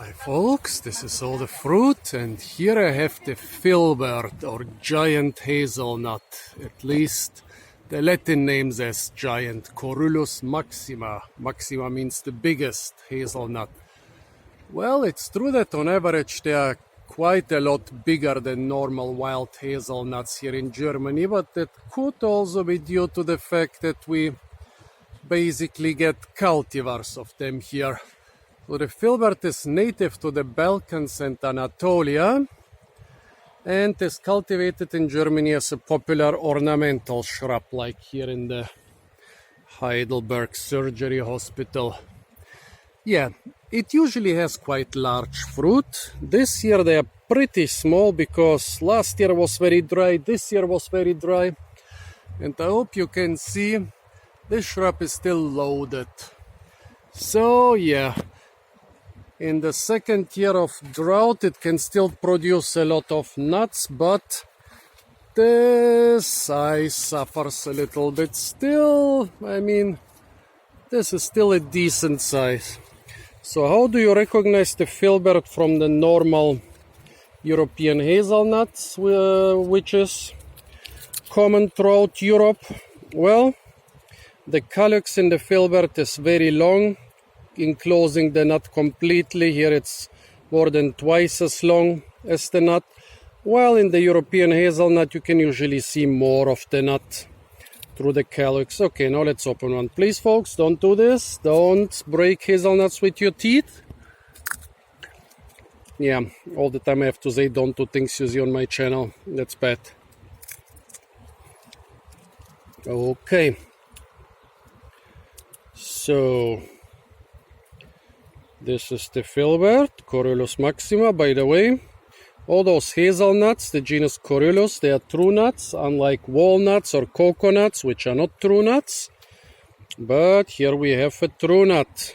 Hi folks, this is all the fruit, and here I have the Filbert or giant hazelnut. At least the Latin name says giant, Corylus maxima. Maxima means the biggest hazelnut. Well, it's true that on average they are quite a lot bigger than normal wild hazelnuts here in Germany, but that could also be due to the fact that we basically get cultivars of them here. So the Filbert is native to the Balkans and Anatolia and is cultivated in Germany as a popular ornamental shrub, like here in the Heidelberg Surgery Hospital. Yeah, it usually has quite large fruit. This year they are pretty small because last year was very dry, this year was very dry. And I hope you can see this shrub is still loaded. So yeah. In the second year of drought, it can still produce a lot of nuts, but the size suffers a little bit. Still, I mean, this is still a decent size. So how do you recognize the Filbert from the normal European hazelnuts, which is common throughout Europe? Well, the calyx in the Filbert is very long, enclosing the nut completely. Here it's more than twice as long as the nut, while in the European hazelnut you can usually see more of the nut through the calyx. Okay, now let's open one. Please folks, don't do this. Don't break hazelnuts with your teeth. Yeah, all the time I have to say don't do things you see on my channel. That's bad. Okay. So this is the Filbert, Corylus maxima, by the way. All those hazelnuts, the genus Corylus, they are true nuts, unlike walnuts or coconuts, which are not true nuts. But here we have a true nut.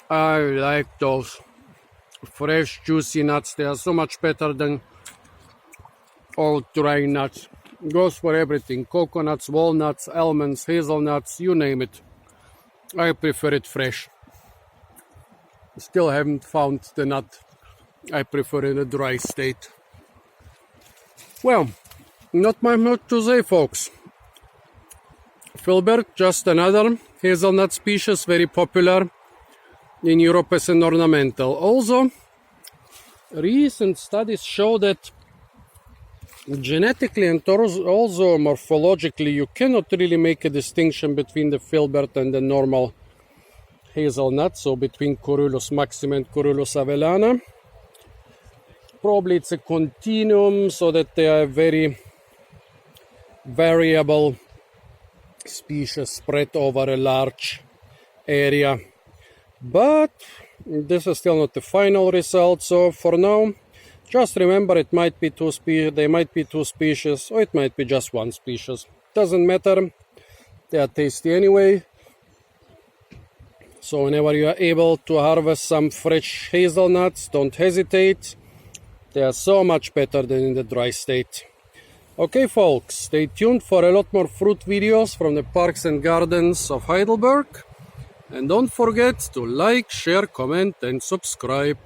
I like those fresh, juicy nuts. They are so much better than old dry nuts. Goes for everything. Coconuts, walnuts, almonds, hazelnuts, you name it. I prefer it fresh. Still haven't found the nut I prefer in a dry state. Well, not much more to say, folks. Filbert, just another hazelnut species, very popular in Europe as an ornamental. Also, recent studies show that genetically and also morphologically, you cannot really make a distinction between the Filbert and the normal hazelnut, so between Corylus maxima and Corylus avellana. Probably it's a continuum, so that they are very variable species spread over a large area. But this is still not the final result, so for now, just remember, it might be they might be two species, or it might be just one species. Doesn't matter. They are tasty anyway. So whenever you are able to harvest some fresh hazelnuts, don't hesitate. They are so much better than in the dry state. Okay, folks, stay tuned for a lot more fruit videos from the parks and gardens of Heidelberg. And don't forget to like, share, comment, and subscribe.